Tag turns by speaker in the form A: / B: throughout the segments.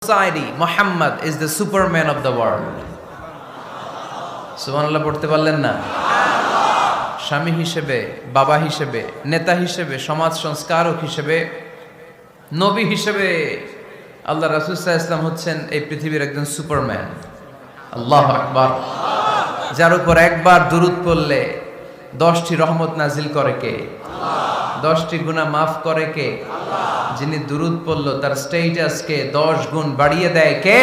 A: society, Muhammad is the superman of the world. সুবহানাল্লাহ পড়তে পারলেন না? স্বামী হিসেবে, বাবা হিসেবে, নেতা হিসেবে, সমাজ সংস্কারক হিসেবে, নবী হিসেবে আল্লাহ রাসূল সাল্লাল্লাহু আলাইহি ওয়াসাল্লাম হচ্ছেন এই পৃথিবীর একজন সুপারম্যান। আল্লাহু আকবার। যার উপর একবার দুরূদ পড়লে 10টি রহমত নাজিল করে কে? 10টি গুনাহ মাফ করে কে? যিনি দুরূদ পড়লো তার স্ট্যাটাসকে 10 গুণ বাড়িয়ে দেয় কে?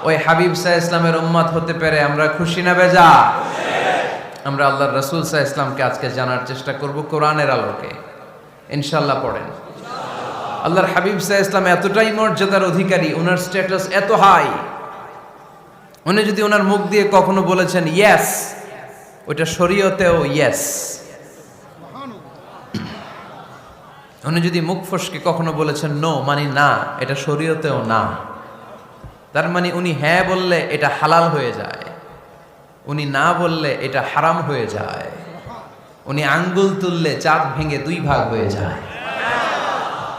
A: ওই হাবিব সাল্লাল্লাহু আলাইহি ওয়াসাল্লামের উম্মত হতে পেরে আমরা খুশি না বেজা? আমরা আল্লাহর রাসূল সাল্লাল্লাহু আলাইহি ওয়াসাল্লামকে আজকে জানার চেষ্টা করব কোরআনের আলোকে। ইনশাআল্লাহ পড়েন। আল্লাহর হাবিব সাল্লাল্লাহু আলাইহি ওয়াসাল্লাম এতটাই মর্যাদার অধিকারী, ওনার স্ট্যাটাস এত হাই, উনি যদি ওনার মুখ দিয়ে কখনো বলেছেন ইয়েস, ওইটা শরীয়তেও ইয়েস। উনি যদি মুখ ফসকে কখনো বলেছেন নো, মানে না, এটা শরীয়তেও না। তার মানে উনি হ্যাঁ বললে এটা হালাল হয়ে যায়, উনি না বললে এটা হারাম হয়ে যায়। উনি আঙ্গুল তুললে চাঁদ ভেঙে 2 ভাগ হয়ে যায়।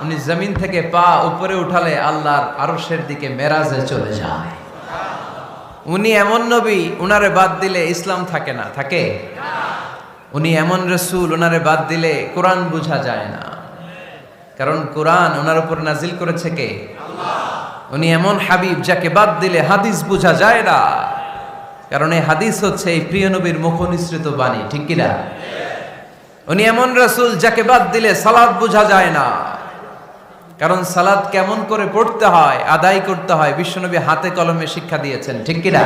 A: উনি জমিন থেকে পা উপরে উঠালে আল্লাহর আরশের দিকে মেরাজে চলে যায়। উনি এমন নবী, উনারে বাদ দিলে ইসলাম থাকে না, থাকে? উনি এমন রাসূল, উনারে বাদ দিলে কোরআন বোঝা যায় না, কারণ কোরআন ওনার উপর নাজিল করেছে কে? আল্লাহ। উনি এমন হাবিব যাকে বাদ দিলে হাদিস বোঝা যায় না, কারণ এই হাদিস হচ্ছে এই প্রিয় নবীর মুখনিসৃত বাণী, ঠিক কি না? উনি এমন রাসূল যাকে বাদ দিলে সালাত বোঝা যায় না, কারণ সালাত কেমন করে পড়তে হয়, আদায় করতে হয় বিশ্বনবী হাতে কলমে শিক্ষা দিয়েছেন, ঠিক কি না?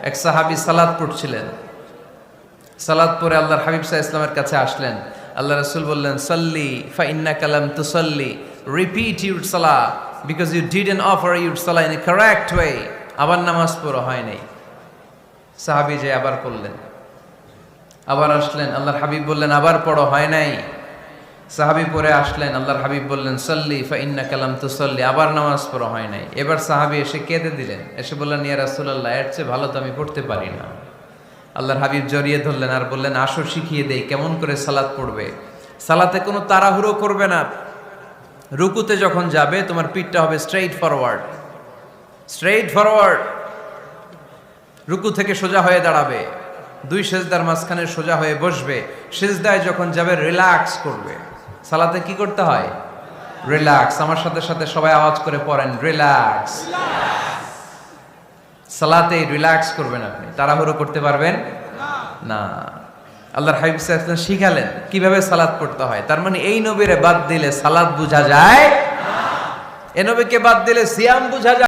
A: এক সাহাবী সালাত পড়ছিলেন, সালাত পড়ে আল্লাহর হাবিব সাল্লাল্লাহু আলাইহি ওয়াসাল্লামের কাছে আসলেন। আল্লাহ রাসূল বললেন সাল্লি ফা ইন্নাকা লাম তুসাল্লি, রিপিট ইউর সালাহ because you didn't offer your সালাহ ইন এ কারেক্ট ওয়ে। আবার নামাজ পড়া হয় নাই। সাহাবী যে আবার পড়লেন, আবার আসলেন, আল্লাহর হাবিব বললেন আবার পড়ো, হয় নাই। সাহাবী পরে আসলেন, আল্লাহর হাবিব বললেন সাল্লি ফা ইন্নাকা লাম তুসাল্লি, আবার নামাজ পড়া হয় নাই। এবার সাহাবী এসে কেঁদে দিলেন, এসে বললেন ইয়া রাসূলুল্লাহ, এর চেয়ে ভালো তো আমি পড়তে পারি না। আল্লাহর হাবিব জড়িয়ে ধরলেন আর বললেন আসো শিখিয়ে দেই কেমন করে সালাত পড়বে। সালাতে কোনো তাড়াহুড়ো করবে না। রুকুতে যখন যাবে তোমার পিঠটা হবে স্ট্রেইট ফরওয়ার্ড, স্ট্রেইট ফরওয়ার্ড। রুকু থেকে সোজা হয়ে দাঁড়াবে, 2 সেজদার মাঝখানে সোজা হয়ে বসবে। সেজদায় যখন যাবে রিল্যাক্স করবে। সালাতে কি করতে হয়? রিল্যাক্স। আমার সাথে সাথে সবাই আওয়াজ করে পড়েন রিল্যাক্স। সালাতে রিল্যাক্স করবেন, আপনি তাড়াহুড়ো করতে পারবেন না। আল্লাহর হাবিব সাল্লাল্লাহু আলাইহি ওয়াসাল্লাম শিখালেন কিভাবে সালাত পড়তে হয়। তার মানে এই নবীরে বাদ দিলে সালাত বোঝা যায় না, এই নবীকে বাদ দিলে সিয়াম বোঝা যায়।